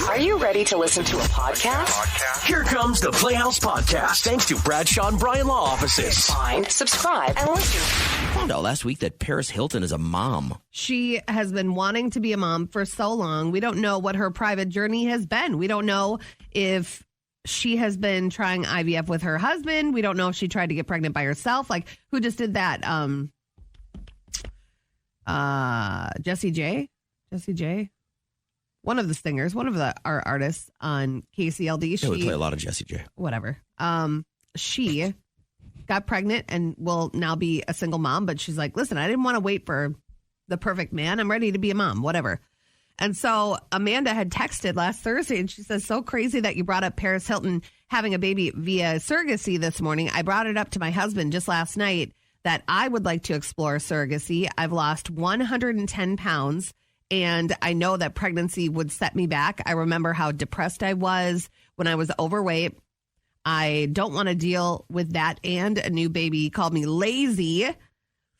Are you ready to listen to a podcast? Here comes the Playhouse Podcast, thanks to Bradshaw and Bryan Law Offices. Find, subscribe, and listen. I found out last week that Paris Hilton is a mom. She has been wanting to be a mom for so long. We don't know what her private journey has been. We don't know if she has been trying IVF with her husband. We don't know if she tried to get pregnant by herself. Like, who just did that? Jessie J? One of the singers, one of our artists on KCLD. We play a lot of Jessie J. Whatever. She got pregnant and will now be a single mom, but she's like, listen, I didn't want to wait for the perfect man. I'm ready to be a mom, whatever. And so Amanda had texted last Thursday and she says, so crazy that you brought up Paris Hilton having a baby via surrogacy this morning. I brought it up to my husband just last night that I would like to explore surrogacy. I've lost 110 pounds. And I know that pregnancy would set me back. I remember how depressed I was when I was overweight. I don't want to deal with that and a new baby. He called me lazy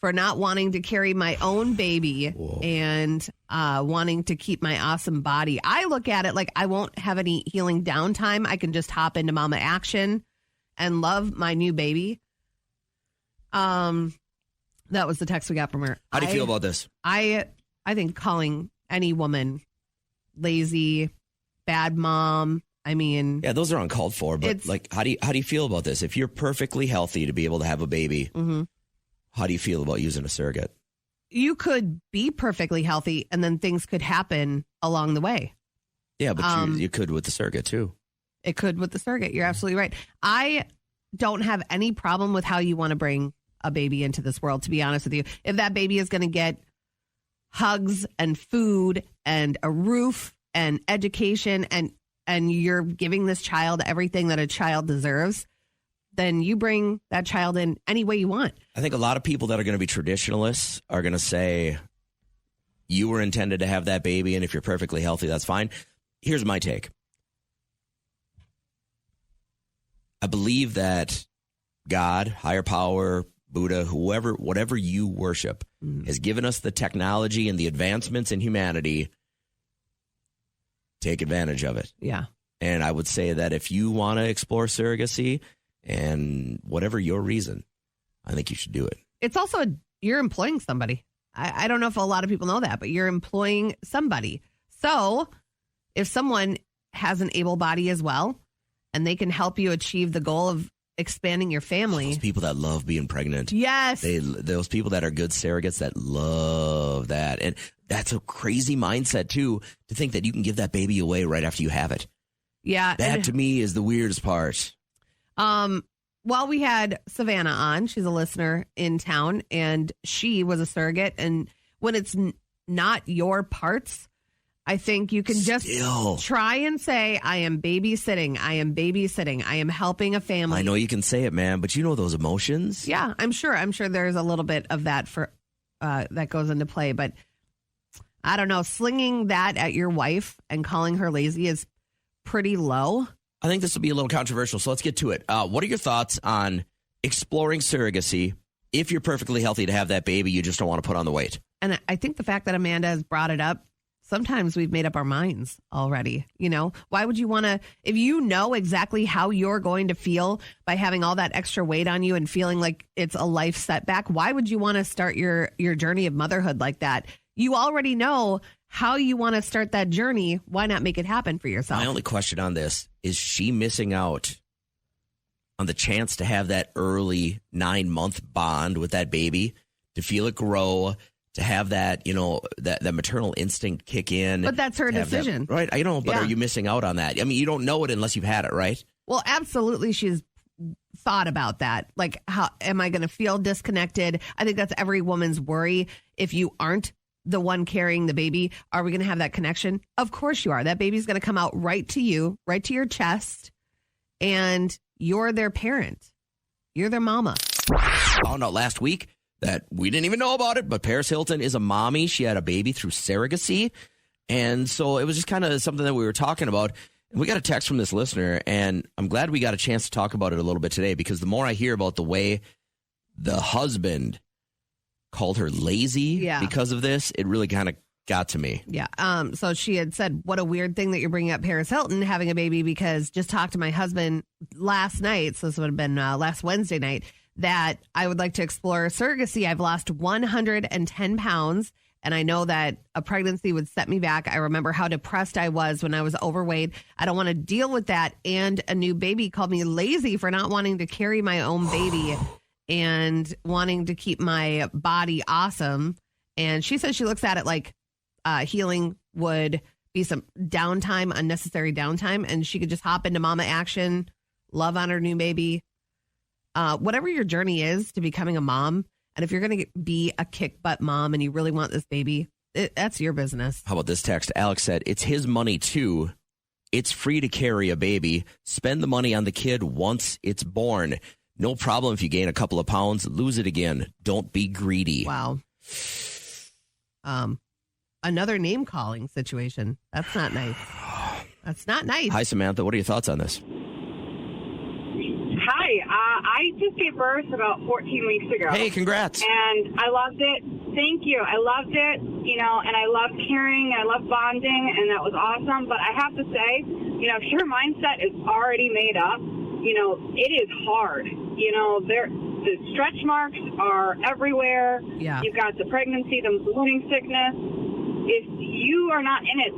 for not wanting to carry my own baby. Whoa. And wanting to keep my awesome body. I look at it like I won't have any healing downtime. I can just hop into mama action and love my new baby. That was the text we got from her. How do you feel about this? I think calling any woman lazy, bad mom, I mean... Yeah, those are uncalled for, but like, how do you feel about this? If you're perfectly healthy to be able to have a baby, how do you feel about using a surrogate? You could be perfectly healthy and then things could happen along the way. Yeah, but you could with the surrogate too. It could with the surrogate. You're absolutely right. I don't have any problem with how you want to bring a baby into this world, to be honest with you. If that baby is going to get hugs and food and a roof and education and you're giving this child everything that a child deserves, then you bring that child in any way you want. I think a lot of people that are going to be traditionalists are going to say you were intended to have that baby, and if you're perfectly healthy, that's fine. Here's my take. I believe that God, higher power, Buddha, whoever, whatever you worship, has given us the technology and the advancements in humanity. Take advantage of it. Yeah. And I would say that if you want to explore surrogacy and whatever your reason, I think you should do it. It's also, you're employing somebody. I don't know if a lot of people know that, but you're employing somebody. So if someone has an able body as well, and they can help you achieve the goal of expanding your family. Those people that love being pregnant. Yes. Those people that are good surrogates that love that. And that's a crazy mindset, too, to think that you can give that baby away right after you have it. Yeah. That, to me, is the weirdest part. Well, we had Savannah on. She's a listener in town, and she was a surrogate. And when it's not your parts, I think you can just try and say, I am babysitting. I am babysitting. I am helping a family. I know you can say it, man, but you know those emotions? Yeah, I'm sure there's a little bit of that for that goes into play. But I don't know, slinging that at your wife and calling her lazy is pretty low. I think this will be a little controversial, so let's get to it. What are your thoughts on exploring surrogacy if you're perfectly healthy to have that baby, you just don't want to put on the weight? And I think the fact that Amanda has brought it up, sometimes we've made up our minds already. You know, why would you want to, if you know exactly how you're going to feel by having all that extra weight on you and feeling like it's a life setback, why would you want to start your journey of motherhood like that? You already know how you want to start that journey. Why not make it happen for yourself? My only question on this is she missing out on the chance to have that early 9-month bond with that baby, to feel it grow, to have that, you know, that maternal instinct kick in. But that's her decision. That, right? I know, but are you missing out on that? I mean, you don't know it unless you've had it, right? Well, absolutely. She's thought about that. Like, how am I going to feel disconnected? I think that's every woman's worry. If you aren't the one carrying the baby, are we going to have that connection? Of course you are. That baby's going to come out right to you, right to your chest, and you're their parent. You're their mama. Found out last week that we didn't even know about it, but Paris Hilton is a mommy. She had a baby through surrogacy. And so it was just kind of something that we were talking about. And we got a text from this listener, and I'm glad we got a chance to talk about it a little bit today, because the more I hear about the way the husband called her lazy because of this, it really kind of got to me. Yeah. So she had said, what a weird thing that you're bringing up Paris Hilton having a baby, because just talked to my husband last night. So this would have been last Wednesday night, that I would like to explore surrogacy. I've lost 110 pounds. And I know that a pregnancy would set me back. I remember how depressed I was when I was overweight. I don't want to deal with that. And a new baby called me lazy for not wanting to carry my own baby and wanting to keep my body awesome. And she says she looks at it like healing would be some downtime, unnecessary downtime, and she could just hop into mama action, love on her new baby. Whatever your journey is to becoming a mom, and if you're going to be a kick butt mom and you really want this baby, that's your business. How about this text? Alex said, it's his money too. It's free to carry a baby. Spend the money on the kid once it's born. No problem if you gain a couple of pounds, lose it again. Don't be greedy. Wow. Another name calling situation. That's not nice. That's not nice. Hi, Samantha. What are your thoughts on this? Hi. I just gave birth about 14 weeks ago. Hey, congrats. And I loved it. Thank you. I loved it, and I loved caring, and I loved bonding, and that was awesome. But I have to say, if your mindset is already made up, it is hard. The stretch marks are everywhere. Yeah. You've got the pregnancy, the morning sickness. If you are not in it,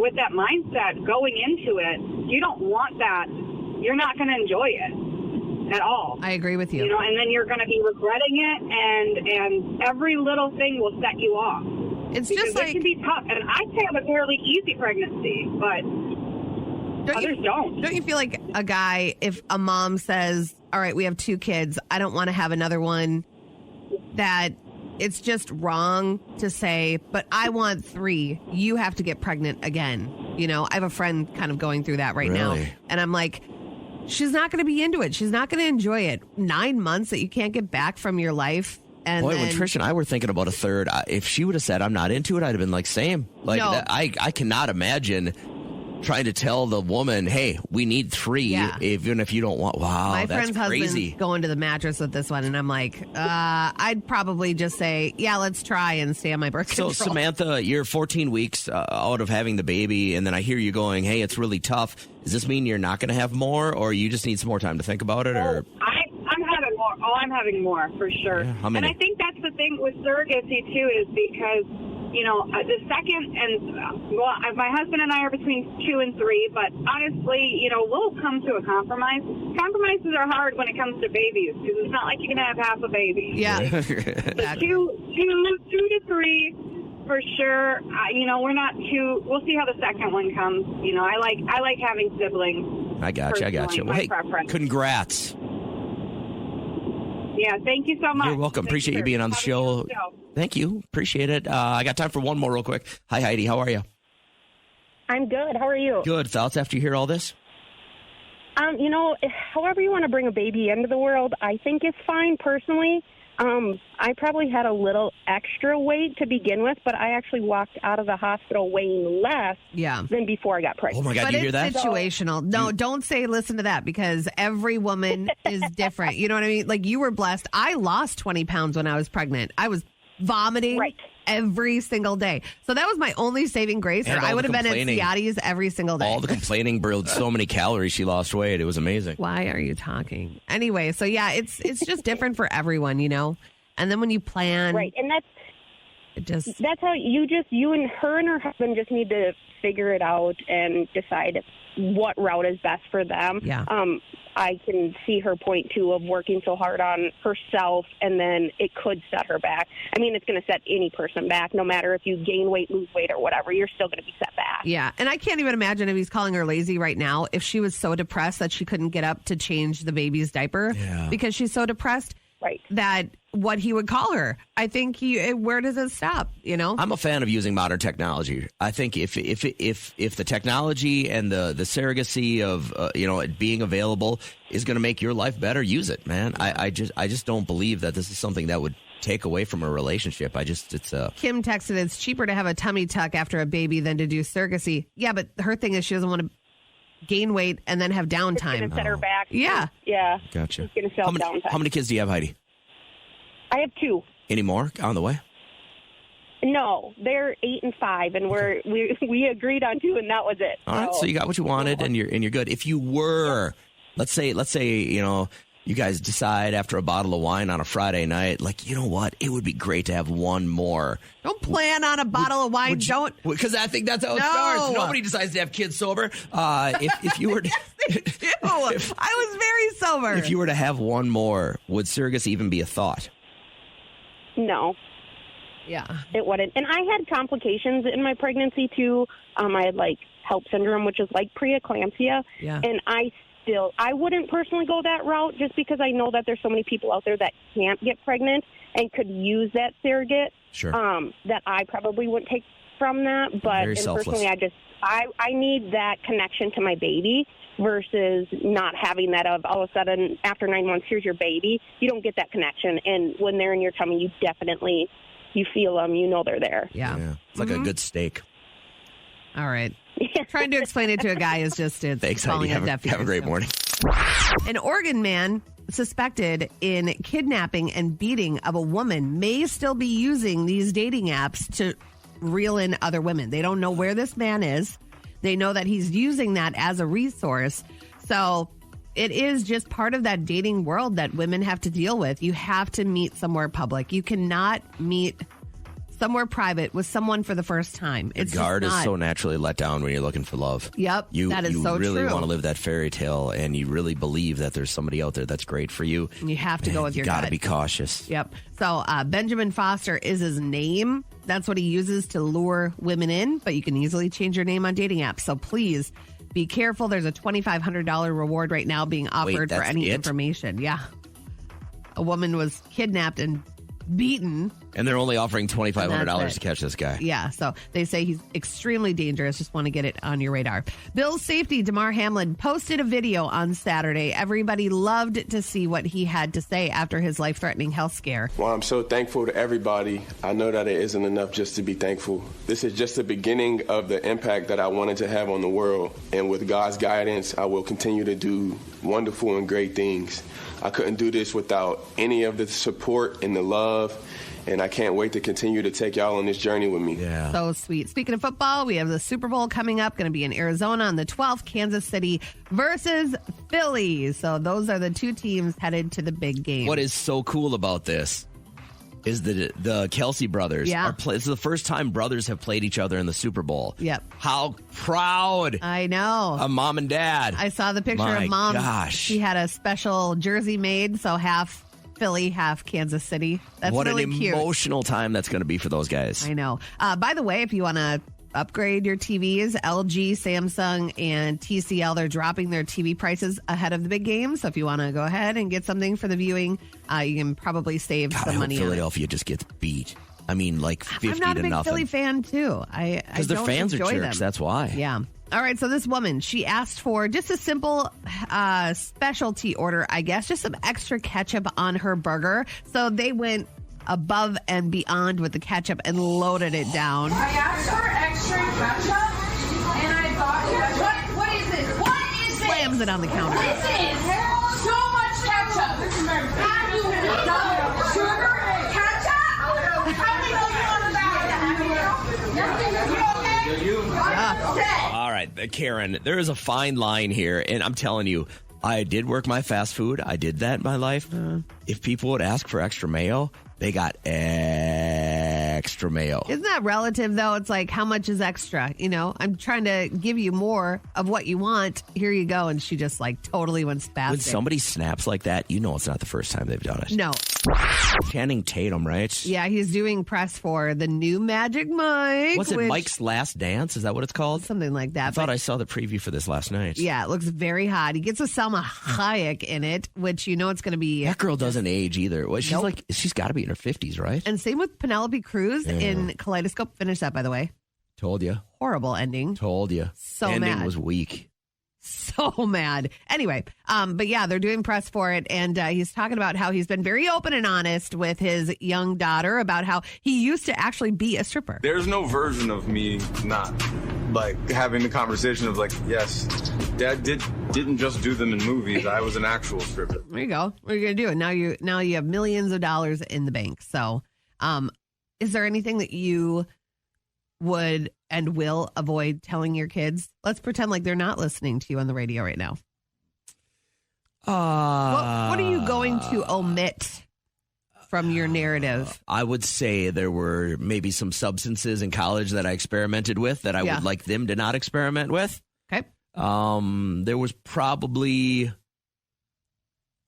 with that mindset going into it, you don't want that. You're not going to enjoy it at all. I agree with you. And then you're going to be regretting it, and every little thing will set you off. It's because just like, it can be tough. And I'd say I have a fairly easy pregnancy, but others don't. Don't you feel like a guy, if a mom says, all right, we have 2 kids, I don't want to have another one, that it's just wrong to say, but I want 3. You have to get pregnant again. I have a friend kind of going through that right now. And I'm like, she's not going to be into it. She's not going to enjoy it. 9 months that you can't get back from your life. And boy, then, when Trish and I were thinking about a third, if she would have said, I'm not into it, I'd have been like, same. Like, No. I cannot imagine trying to tell the woman, hey, we need 3, Yeah. even if you don't want. Wow, my that's friend's crazy. husband's going to the mattress with this one, and I'm like, I'd probably just say, yeah, let's try and stay on my birth So, control. Samantha, you're 14 weeks out of having the baby, and then I hear you going, hey, it's really tough. Does this mean you're not going to have more, or you just need some more time to think about it? Or I'm having more. Oh, I'm having more, for sure. Yeah, how many? And I think that's the thing with surrogacy, too, is because, the second, and my husband and I are between 2 and 3, but honestly, we'll come to a compromise. Compromises are hard when it comes to babies, because it's not like you can have half a baby. Yeah. So 2 to 3, for sure. We're not too. We'll see how the second one comes. I like having siblings. I got you. Well, My hey, preference. congrats. Yeah, thank you so much. You're welcome. Thank Appreciate you being on the show. Thank you. Appreciate it. I got time for one more real quick. Hi, Heidi. How are you? I'm good. How are you? Good. Thoughts after you hear all this? However you want to bring a baby into the world, I think is fine personally. I probably had a little extra weight to begin with, but I actually walked out of the hospital weighing less than before I got pregnant. Oh, my God. But You hear that? it's situational. No, don't say listen to that, because every woman is different. You know what I mean? Like, you were blessed. I lost 20 pounds when I was pregnant. I was vomiting every single day. So that was my only saving grace, or And I all would the have been at complaining. Ciati's every single day. All the complaining brewed so many calories. She lost weight. It was amazing. Why are you talking? Anyway, so yeah, it's just different for everyone, And then when you plan, Right, and that's how you and her husband just need to figure it out and decide what route is best for them. Yeah. I can see her point, too, of working so hard on herself, and then it could set her back. I mean, it's going to set any person back, no matter if you gain weight, lose weight, or whatever. You're still going to be set back. Yeah, and I can't even imagine if he's calling her lazy right now, if she was so depressed that she couldn't get up to change the baby's diaper because she's so depressed. Right. That what he would call her. I think where does it stop? I'm a fan of using modern technology. I think if the technology and the surrogacy of it being available is going to make your life better, use it, man. I just don't believe that this is something that would take away from a relationship. Kim texted, it's cheaper to have a tummy tuck after a baby than to do surrogacy. Yeah, but her thing is she doesn't want to gain weight and then have downtime. It's going to set her back. Yeah. Yeah. Gotcha. It's going to downtime. How many kids do you have, Heidi? I have 2. Any more on the way? No, they're 8 and 5, and we agreed on 2, and that was it. All right, so you got what you wanted, and you're good. If you were, let's say, you guys decide after a bottle of wine on a Friday night, like, you know what, it would be great to have one more. Don't plan on a bottle of wine. Don't, because I think that's how it starts. Nobody decides to have kids sober. If you were, yes, they do. I was very sober. If you were to have one more, would surrogacy even be a thought? No. Yeah. It wouldn't. And I had complications in my pregnancy, too. I had, HELLP syndrome, which is like preeclampsia. Yeah. And I wouldn't personally go that route just because I know that there's so many people out there that can't get pregnant and could use that surrogate. Sure. That I probably wouldn't take from that. But personally, I need that connection to my baby versus not having that of all of a sudden after 9 months, here's your baby. You don't get that connection. And when they're in your tummy, you feel them, you know they're there. Yeah. It's like a good steak. All right. Trying to explain it to a guy is just Thanks, falling Heidi. Have a great morning. An Oregon man suspected in kidnapping and beating of a woman may still be using these dating apps to reel in other women. They don't know where this man is. They know that he's using that as a resource. So it is just part of that dating world that women have to deal with. You have to meet somewhere public. You cannot meet somewhere private with someone for the first time. Your guard is so naturally let down when you're looking for love. Yep, that is so true. You really want to live that fairy tale, and you really believe that there's somebody out there that's great for you. And you have to go with your gut. You got to be cautious. Yep. So Benjamin Foster is his name. That's what he uses to lure women in, but you can easily change your name on dating apps. So please be careful. There's a $2,500 reward right now being offered for any information. Yeah. A woman was kidnapped and beaten. And they're only offering $2,500 to catch this guy. Yeah, so they say he's extremely dangerous. Just want to get it on your radar. Bill's safety, Damar Hamlin, posted a video on Saturday. Everybody loved to see what he had to say after his life-threatening health scare. Well, I'm so thankful to everybody. I know that it isn't enough just to be thankful. This is just the beginning of the impact that I wanted to have on the world. And with God's guidance, I will continue to do wonderful and great things. I couldn't do this without any of the support and the love, and I can't wait to continue to take y'all on this journey with me. Yeah. So sweet. Speaking of football, we have the Super Bowl coming up, going to be in Arizona on the 12th, Kansas City versus Philly. So those are the two teams headed to the big game. What is so cool about this is the Kelsey brothers. Yeah. This is the first time brothers have played each other in the Super Bowl. Yep. How proud. I know. Of mom and dad. I saw the picture My of mom. Gosh. She had a special jersey made, so half Philly, half Kansas City. That's what really an cute. Emotional time that's going to be for those guys. I know. By the way, if you want to upgrade your TVs, LG, Samsung, and TCL, they're dropping their TV prices ahead of the big game. So if you want to go ahead and get something for the viewing, you can probably save some money. Philadelphia just gets beat. I mean, like 50 to nothing. I'm not a big Philly fan, too. Because their fans are jerks. That's why. Yeah. All right, so this woman, she asked for just a simple specialty order, I guess, just some extra ketchup on her burger. So they went above and beyond with the ketchup and loaded it down. I asked for extra ketchup, and I thought, what is this? What is this? Slams it on the counter. This is so much ketchup. Have you done sugar ketchup? How many of you on the bag? You okay? All right, Karen, there is a fine line here, and I'm telling you, I did work my fast food. I did that in my life. If people would ask for extra mayo, they got extra mayo. Isn't that relative, though? It's like, how much is extra? You know, I'm trying to give you more of what you want. Here you go. And she just like totally went spastic. When somebody snaps like that, you know it's not the first time they've done it. No. Channing Tatum, right? Yeah, he's doing press for the new Magic Mike. What's it, Mike's Last Dance? Is that what it's called? Something like that. I thought I saw the preview for this last night. Yeah, it looks very hot. He gets a Salma Hayek in it, which you know it's going to be. That girl doesn't age either. Well, she's got to be in her 50s, right? And same with Penelope Cruz in Kaleidoscope. Finish that, by the way. Told you. Horrible ending. Told you. So ending mad. Was weak. So mad. Anyway, but yeah, they're doing press for it, and he's talking about how he's been very open and honest with his young daughter about how he used to actually be a stripper. There's no version of me not like having the conversation of like, yes, Dad didn't just do them in movies. I was an actual stripper. There you go. What are you gonna do? Now you have millions of dollars in the bank. So, is there anything that you would and will avoid telling your kids? Let's pretend like they're not listening to you on the radio right now. What are you going to omit from your narrative? I would say there were maybe some substances in college that I experimented with that I would like them to not experiment with. Okay. There was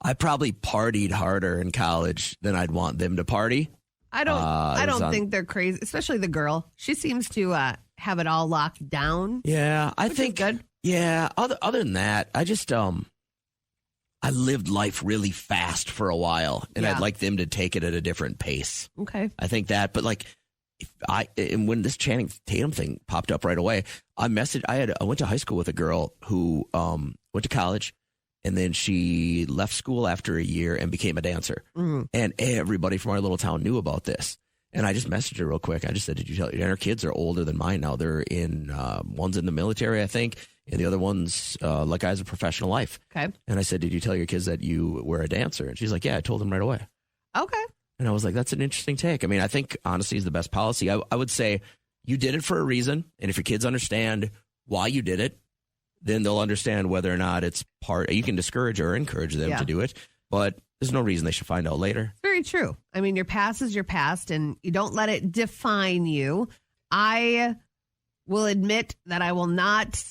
I probably partied harder in college than I'd want them to party. I don't think they're crazy, especially the girl. She seems to have it all locked down. Yeah, I think good. Yeah, other than that, I just I lived life really fast for a while, and I'd like them to take it at a different pace. Okay. I think that, but like, and when this Channing Tatum thing popped up right away, I went to high school with a girl who went to college, and then she left school after a year and became a dancer. Mm-hmm. And everybody from our little town knew about this. And I just messaged her real quick. I just said, did you tell her? And her kids are older than mine now. They're one's in the military, I think, and the other one's like has a professional life. Okay. And I said, did you tell your kids that you were a dancer? And she's like, yeah, I told them right away. Okay. And I was like, that's an interesting take. I mean, I think honesty is the best policy. I would say you did it for a reason. And if your kids understand why you did it, then they'll understand whether or not it's you can discourage or encourage them to do it. But there's no reason they should find out later. Very true. I mean, your past is your past, and you don't let it define you. I will admit that I will not.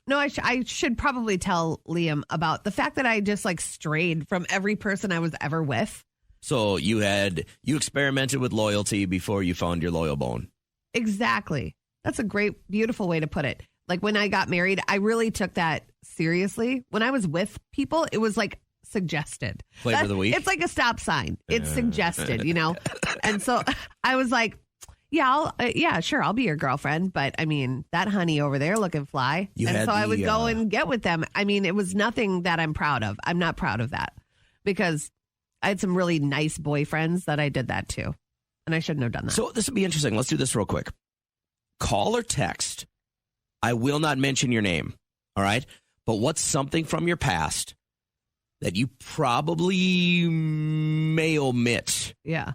No, I should probably tell Liam about the fact that I just like strayed from every person I was ever with. So you experimented with loyalty before you found your loyal bone. Exactly. That's a great, beautiful way to put it. Like when I got married, I really took that seriously. When I was with people, it was like suggested. Flavor of the week? It's like a stop sign. It's suggested, you know? And so I was like, sure, I'll be your girlfriend. But I mean, that honey over there looking fly. I would go and get with them. I mean, it was nothing that I'm proud of. I'm not proud of that because I had some really nice boyfriends that I did that to. And I shouldn't have done that. So this would be interesting. Let's do this real quick. Call or text. I will not mention your name. All right. But what's something from your past that you probably may omit? Yeah.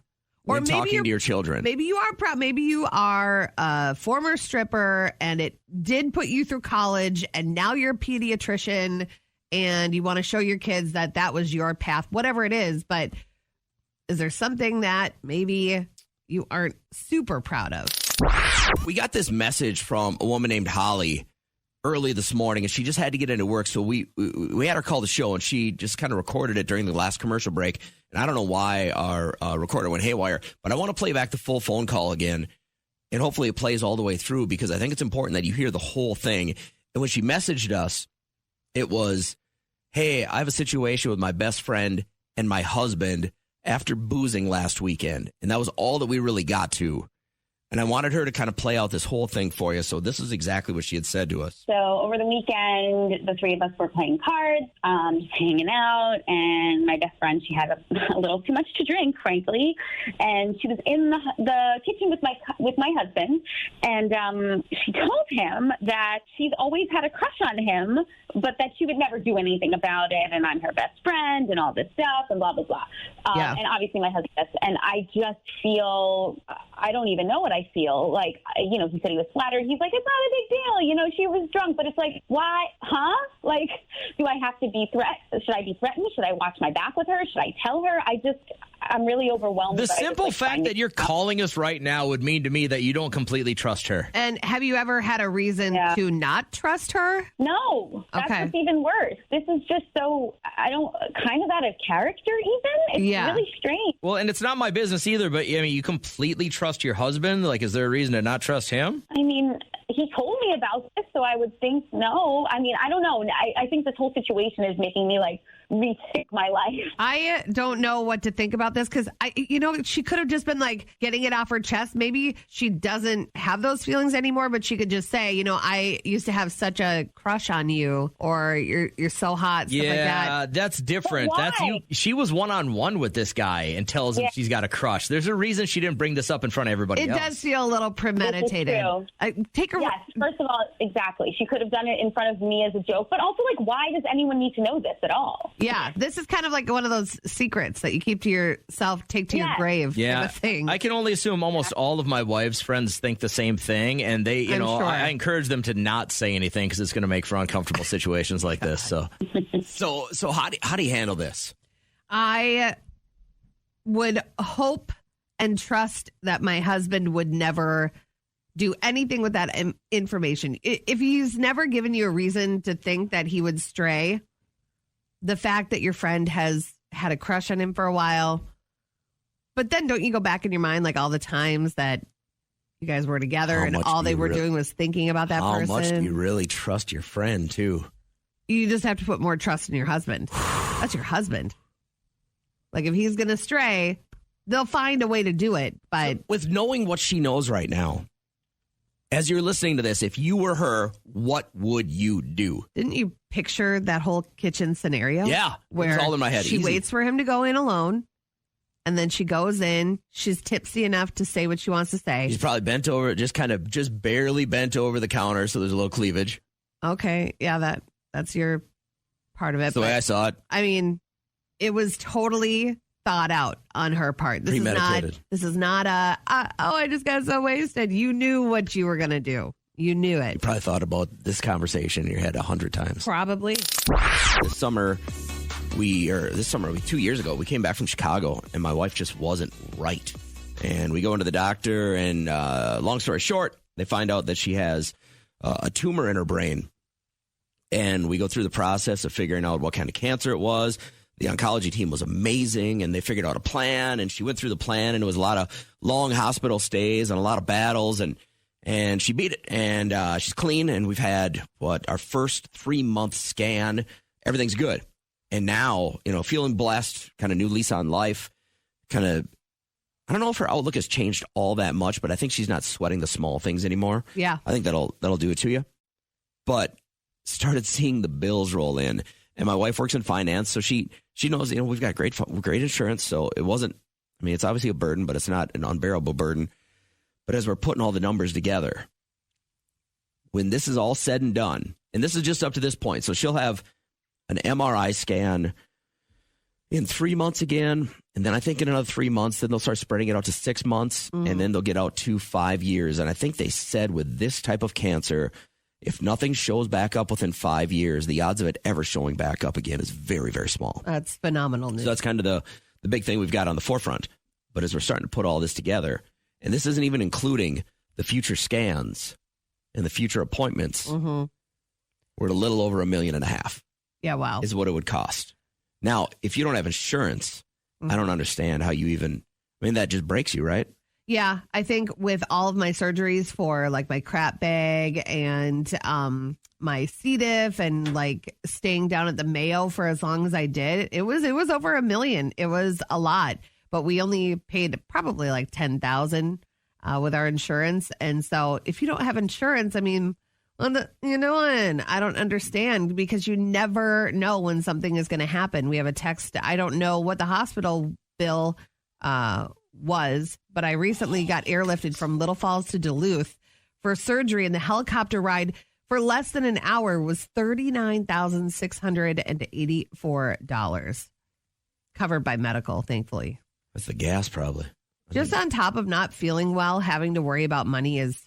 Or talking to your children. Maybe you are proud. Maybe you are a former stripper and it did put you through college and now you're a pediatrician and you want to show your kids that that was your path, whatever it is. But is there something that maybe you aren't super proud of? We got this message from a woman named Holly early this morning, and she just had to get into work. So we had her call the show, and she just kind of recorded it during the last commercial break. And I don't know why our recorder went haywire, but I want to play back the full phone call again, and hopefully it plays all the way through because I think it's important that you hear the whole thing. And when she messaged us, it was, hey, I have a situation with my best friend and my husband after boozing last weekend. And that was all that we really got to. And I wanted her to kind of play out this whole thing for you. So this is exactly what she had said to us. So over the weekend, the three of us were playing cards, just hanging out. And my best friend, she had a little too much to drink, frankly. And she was in the kitchen with my husband. And she told him that she's always had a crush on him, but that she would never do anything about it. And I'm her best friend and all this stuff and blah, blah, blah. And obviously my husband does. And I just feel, I don't even know what I feel. Like, you know, he said he was flattered. He's like, it's not a big deal. You know, she was drunk. But it's like, why? Huh? Like, do I have to be threatened? Should I be threatened? Should I watch my back with her? Should I tell her? I'm really overwhelmed. The simple fact that you're calling us right now would mean to me that you don't completely trust her. And have you ever had a reason to not trust her? No. That's what's even worse. This is just so, kind of out of character even. It's really strange. Well, and it's not my business either, but I mean, you completely trust your husband? Like, is there a reason to not trust him? I mean, he told me about this, so I would think no. I mean, I don't know. I think this whole situation is making me, like, rethink my life. I don't know what to think about this because, she could have just been, like, getting it off her chest. Maybe she doesn't have those feelings anymore, but she could just say, I used to have such a crush on you, or you're so hot, stuff like that. Yeah, that's different. That's you. She was one-on-one with this guy and tells him she's got a crush. There's a reason she didn't bring this up in front of everybody else. It does feel a little premeditated. Take her. Yes, first of all, exactly. Exactly. She could have done it in front of me as a joke, but also, like, why does anyone need to know this at all? Yeah, this is kind of like one of those secrets that you keep to yourself, take to your grave. Yeah, kind of thing. I can only assume almost all of my wife's friends think the same thing, and they, you know, sure. I encourage them to not say anything because it's going to make for uncomfortable situations like this. So, So how do you handle this? I would hope and trust that my husband would never do anything with that information. If he's never given you a reason to think that he would stray, the fact that your friend has had a crush on him for a while, but then don't you go back in your mind like all the times that you guys were together and all they were doing was thinking about that person? How much do you really trust your friend, too? You just have to put more trust in your husband. That's your husband. Like, if he's going to stray, they'll find a way to do it. But with knowing what she knows right now, as you're listening to this, if you were her, what would you do? Didn't you picture that whole kitchen scenario? Yeah, where it was all in my head. She Easy. waits for him to go in alone, and then she goes in. She's tipsy enough to say what she wants to say. He's probably bent over, just barely bent over the counter, so there's a little cleavage. Okay, yeah, that's your part of it. That's the way I saw it. I mean, it was totally thought out on her part. Premeditated. This is not I just got so wasted. You knew what you were going to do. You knew it. You probably thought about this conversation in your head 100 times. Probably. This summer, 2 years ago, we came back from Chicago, and my wife just wasn't right. And we go into the doctor, and long story short, they find out that she has a tumor in her brain. And we go through the process of figuring out what kind of cancer it was. The oncology team was amazing, and they figured out a plan, and she went through the plan, and it was a lot of long hospital stays and a lot of battles, and she beat it, and she's clean, and we've had, our first 3-month scan. Everything's good. And now, feeling blessed, kind of new lease on life, I don't know if her outlook has changed all that much, but I think she's not sweating the small things anymore. Yeah. I think that'll do it to you. But started seeing the bills roll in. And my wife works in finance, so she knows, we've got great insurance. So it wasn't, it's obviously a burden, but it's not an unbearable burden. But as we're putting all the numbers together, when this is all said and done, and this is just up to this point, so she'll have an MRI scan in 3 months again. And then I think in another 3 months, then they'll start spreading it out to 6 months. And then they'll get out to 5 years. And I think they said with this type of cancer, if nothing shows back up within 5 years, the odds of it ever showing back up again is very, very small. That's phenomenal news. So that's kind of the big thing we've got on the forefront. But as we're starting to put all this together, and this isn't even including the future scans and the future appointments, we're at a little over $1.5 million. Yeah, wow. Is what it would cost. Now, if you don't have insurance, I don't understand how you even, that just breaks you, right? Yeah, I think with all of my surgeries for like my crap bag and my C. diff and like staying down at the Mayo for as long as I did, it was over $1 million. It was a lot, but we only paid probably like $10,000 with our insurance. And so if you don't have insurance, I don't understand, because you never know when something is going to happen. We have a text. I don't know what the hospital bill was, but I recently got airlifted from Little Falls to Duluth for surgery, and the helicopter ride for less than an hour was $39,684, covered by medical, thankfully. That's the gas, probably. Just on top of not feeling well, having to worry about money is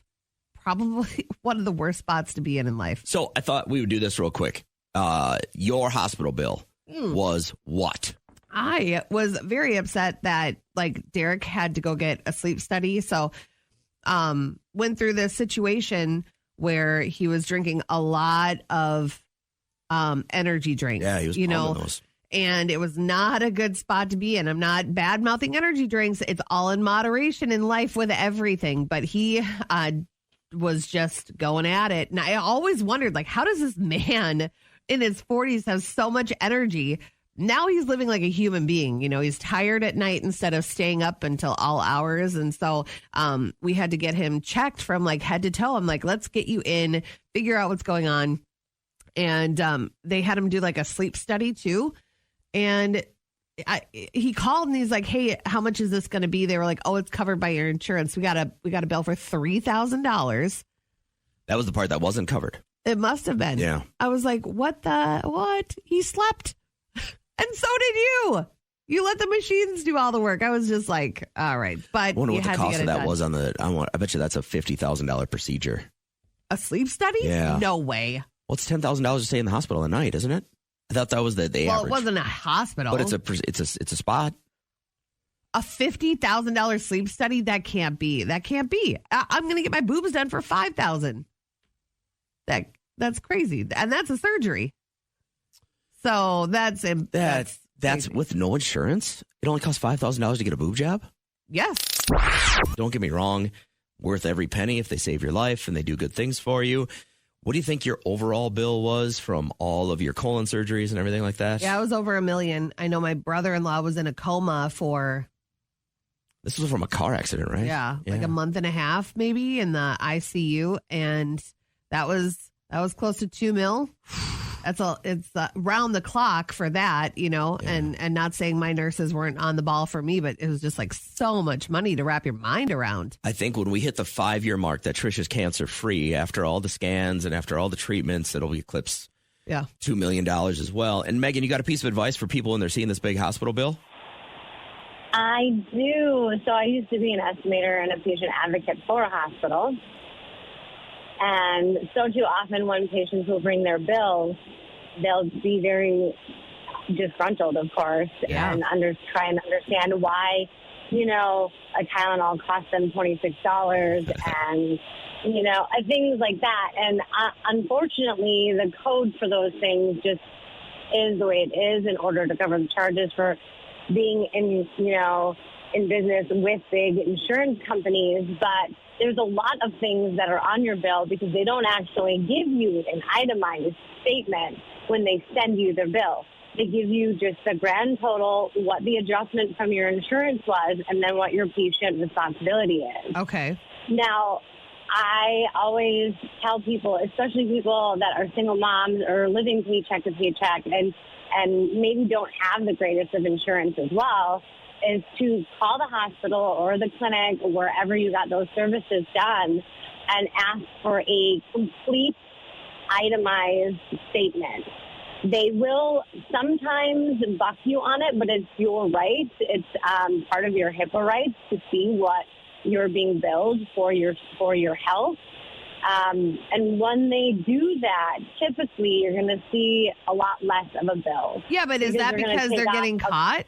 probably one of the worst spots to be in life. So I thought we would do this real quick. Your hospital bill was what? I was very upset that Derek had to go get a sleep study. So went through this situation where he was drinking a lot of energy drinks. Yeah, he was pounding those. And it was not a good spot to be in. I'm not bad mouthing energy drinks. It's all in moderation in life with everything. But he was just going at it. And I always wondered, how does this man in his 40s have so much energy? Now he's living like a human being. He's tired at night instead of staying up until all hours. And so we had to get him checked from head to toe. I'm like, let's get you in, figure out what's going on. And they had him do a sleep study too. And he called and he's like, hey, how much is this going to be? They were like, oh, it's covered by your insurance. We got a bill for $3,000. That was the part that wasn't covered. It must have been. Yeah. I was like, what? He slept. And so did you. You let the machines do all the work. I was just like, all right. But I wonder you what the had to cost get of it that done. was on the. I bet you that's a $50,000 procedure. A sleep study? Yeah. No way. Well, it's $10,000 to stay in the hospital a night, isn't it? I thought that was the Well, average. it wasn't a hospital. But it's a spot. A $50,000 sleep study? That can't be. I'm going to get my boobs done for $5,000. That's crazy, and that's a surgery. So that's crazy. With no insurance. It only costs $5,000 to get a boob job. Yes. Don't get me wrong, worth every penny if they save your life and they do good things for you. What do you think your overall bill was from all of your colon surgeries and everything like that? Yeah, it was over $1 million. I know my brother-in-law was in a coma for. This was from a car accident, right? Yeah, like a month and a half maybe in the ICU, and that was close to $2 million. It's round the clock for that, and not saying my nurses weren't on the ball for me, but it was just like so much money to wrap your mind around. I think when we hit the 5-year mark that Trisha's cancer free, after all the scans and after all the treatments, it'll eclipse $2 million as well. And Megan, you got a piece of advice for people when they're seeing this big hospital bill? I do. So I used to be an estimator and a patient advocate for a hospital. And so too often when patients will bring their bills, they'll be very disgruntled, of course, and try and understand why, a Tylenol costs them $26 and, things like that. And unfortunately, the code for those things just is the way it is in order to cover the charges for being in business with big insurance companies. But there's a lot of things that are on your bill because they don't actually give you an itemized statement when they send you their bill. They give you just the grand total, what the adjustment from your insurance was, and then what your patient responsibility is. Okay. Now, I always tell people, especially people that are single moms or living paycheck to paycheck and maybe don't have the greatest of insurance as well, is to call the hospital or the clinic or wherever you got those services done and ask for a complete itemized statement. They will sometimes buck you on it, but it's your right. It's part of your HIPAA rights to see what you're being billed for your health. And when they do that, typically you're going to see a lot less of a bill. Yeah, but is that because they're getting caught?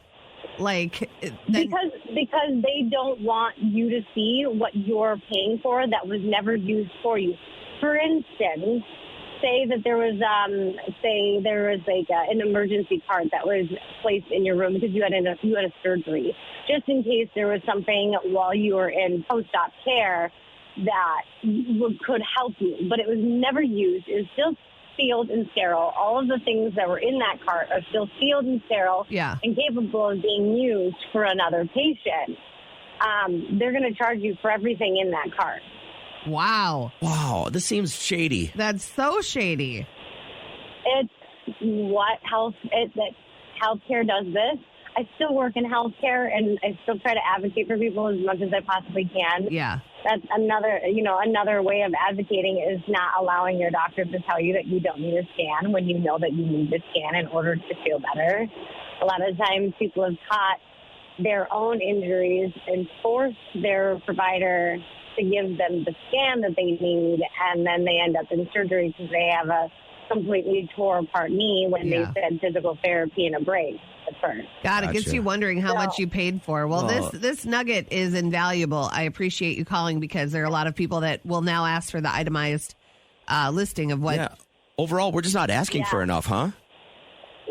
Because they don't want you to see what you're paying for that was never used for you. For instance, say that there was like an emergency card that was placed in your room because you had a surgery, just in case there was something while you were in post-op care that could help you, but it was never used. It was still sealed and sterile. All of the things that were in that cart are still sealed and sterile and capable of being used for another patient. They're going to charge you for everything in that cart. Wow. This seems shady. That's so shady. It's what healthcare does this. I still work in healthcare, and I still try to advocate for people as much as I possibly can. Yeah. That's another way of advocating is not allowing your doctor to tell you that you don't need a scan when you know that you need the scan in order to feel better. A lot of times people have caught their own injuries and forced their provider to give them the scan that they need, and then they end up in surgery because they have a completely tore apart knee when they said physical therapy and a brace at first. God, it gets you wondering how much you paid for. Well, this nugget is invaluable. I appreciate you calling because there are a lot of people that will now ask for the itemized listing of what. Yeah. Overall, we're just not asking for enough, huh?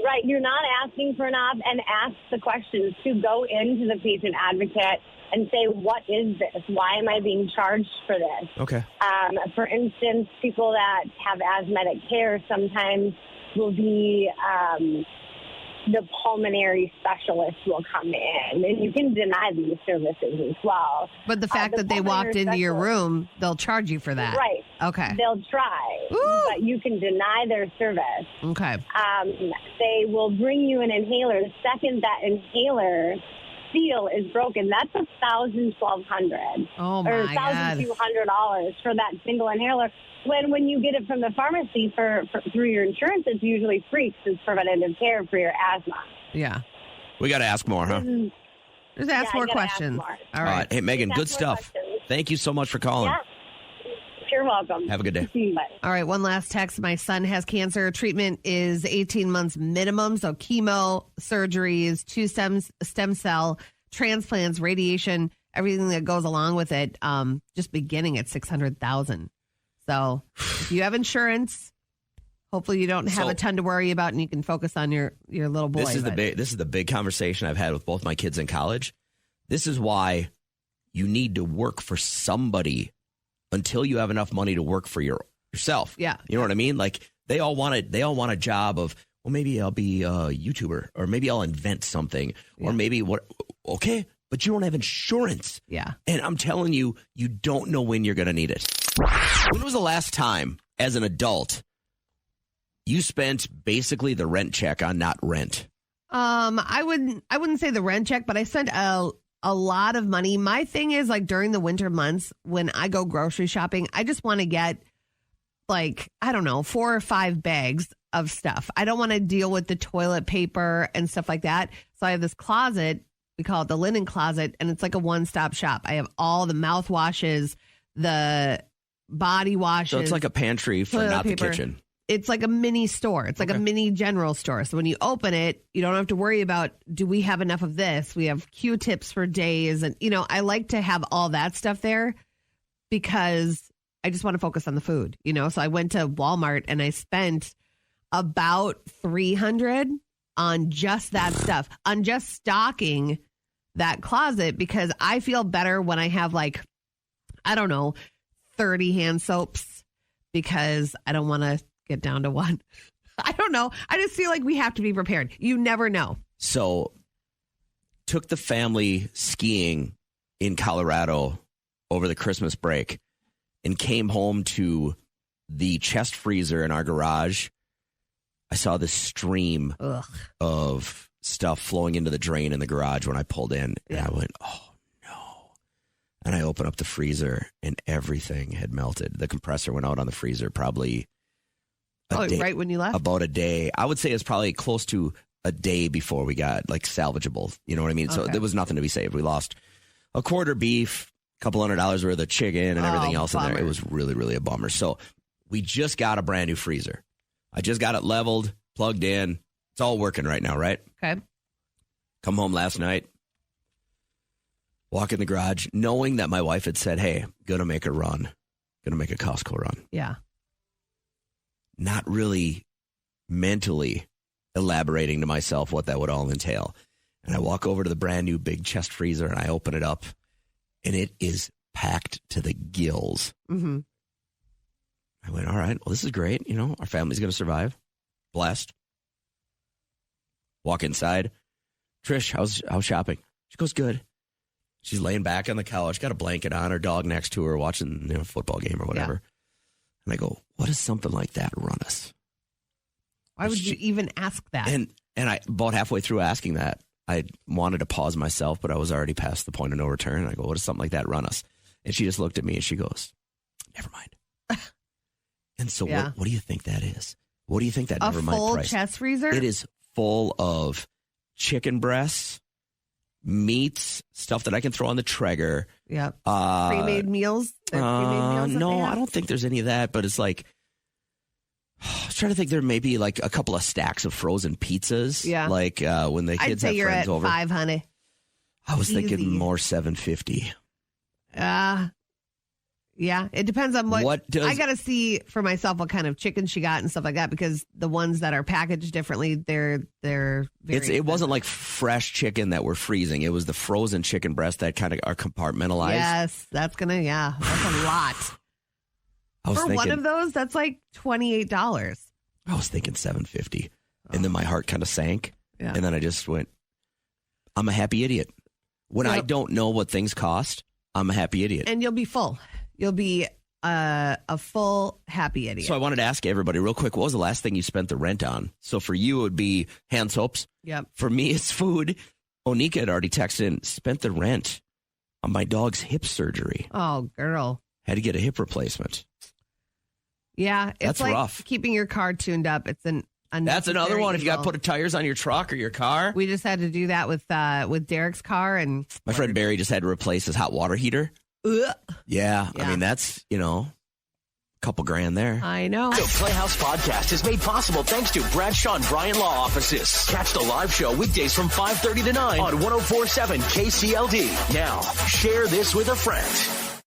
Right. You're not asking for enough, and ask the questions to go into the patient advocate and say, what is this? Why am I being charged for this? Okay. For instance, people that have asthmatic care sometimes will be the pulmonary specialist will come in, and you can deny these services as well. But the fact that they walked into your room, they'll charge you for that. Right. Okay. They'll try, but you can deny their service. Okay. They will bring you an inhaler. The second that inhaler seal is broken, that's $1,200. Oh, or my God. $1,200 for that single inhaler. When you get it from the pharmacy through your insurance, it's usually free because it's preventative care for your asthma. Yeah. We got to ask more, huh? Just ask more questions. All right. Hey, Megan, good stuff. Thank you so much for calling. Yeah. You're welcome. Have a good day. Bye. All right, one last text. My son has cancer. Treatment is 18 months minimum. So chemo, surgeries, 2 stem cell transplants, radiation, everything that goes along with it. Just beginning at $600,000. So if you have insurance, hopefully you don't have a ton to worry about, and you can focus on your little boy. This is the big conversation I've had with both my kids in college. This is why you need to work for somebody until you have enough money to work for yourself. Yeah. You know what I mean? Like they all want a job of, well, maybe I'll be a YouTuber, or maybe I'll invent something, or maybe okay, but you don't have insurance. Yeah. And I'm telling you, you don't know when you're going to need it. When was the last time as an adult you spent basically the rent check on not rent? I wouldn't say the rent check, but I spent a lot of money. My thing is, like, during the winter months when I go grocery shopping, I just want to get, like, I don't know, 4 or 5 bags of stuff. I don't want to deal with the toilet paper and stuff like that. So I have this closet. We call it the linen closet, and it's like a one-stop shop. I have all the mouthwashes, the body washes. So it's like a pantry for not paper. the kitchen. It's like a mini store. It's like a mini general store. So when you open it, you don't have to worry about, do we have enough of this? We have Q-tips for days. And, I like to have all that stuff there because I just want to focus on the food, So I went to Walmart and I spent about $300 on just that stuff, on just stocking that closet, because I feel better when I have, like, I don't know, 30 hand soaps, because I don't want to get down to one. I don't know. I just feel like we have to be prepared. You never know. So took the family skiing in Colorado over the Christmas break and came home to the chest freezer in our garage. I saw this stream of stuff flowing into the drain in the garage when I pulled in. And I went, oh, no. And I opened up the freezer and everything had melted. The compressor went out on the freezer probably right when you left? About a day. I would say it's probably close to a day before we got, like, salvageable. You know what I mean? So there was nothing to be saved. We lost a quarter beef, a couple $100 worth of chicken, and everything else in there. It was really, really a bummer. So we just got a brand new freezer. I just got it leveled, plugged in. It's all working right now, right? Okay. Come home last night, walk in the garage, knowing that my wife had said, hey, gonna make a Costco run. Yeah. Not really mentally elaborating to myself what that would all entail. And I walk over to the brand new big chest freezer and I open it up and it is packed to the gills. Mm-hmm. I went, all right, well, this is great. Our family's going to survive. Blessed. Walk inside. Trish, how's shopping? She goes, good. She's laying back on the couch, got a blanket on, her dog next to her, watching a football game or whatever. Yeah. And I go, what does something like that run us? Why would you even ask that? And I, about halfway through asking that, I wanted to pause myself, but I was already past the point of no return. And I go, what does something like that run us? And she just looked at me and she goes, never mind. And so what do you think that is? What do you think that never mind price? A full chest freezer? It is full of chicken breasts, meats, stuff that I can throw on the Traeger. Yep. Pre-made meals? No, I don't think there's any of that, but it's like, I was trying to think there may be like a couple of stacks of frozen pizzas. Yeah. Like when the kids have friends over. I'd say you're at $500. I was thinking more $750. Yeah, it depends on what I got to see for myself, what kind of chicken she got and stuff like that, because the ones that are packaged differently, they're very it wasn't like fresh chicken that we're freezing. It was the frozen chicken breasts that kind of are compartmentalized. Yes, that's a lot. For one of those, that's like $28. I was thinking $750, and then my heart kind of sank, and then I just went, I'm a happy idiot. When I don't know what things cost, I'm a happy idiot. And you'll be full. You'll be a full happy idiot. So I wanted to ask everybody real quick, what was the last thing you spent the rent on? So for you, it would be hand soaps. Yep. For me, it's food. Onika had already texted in, spent the rent on my dog's hip surgery. Oh, girl. Had to get a hip replacement. Yeah, it's That's like rough. keeping your car tuned up. It's That's another one. If you got to put tires on your truck or your car. We just had to do that with Derek's car. And my friend Barry just had to replace his hot water heater. Yeah. I mean, that's, a couple grand there. I know. The Playhouse Podcast is made possible thanks to Bradshaw and Bryan Law Offices. Catch the live show weekdays from 5:30 to 9 on 104.7 KCLD. Now, share this with a friend.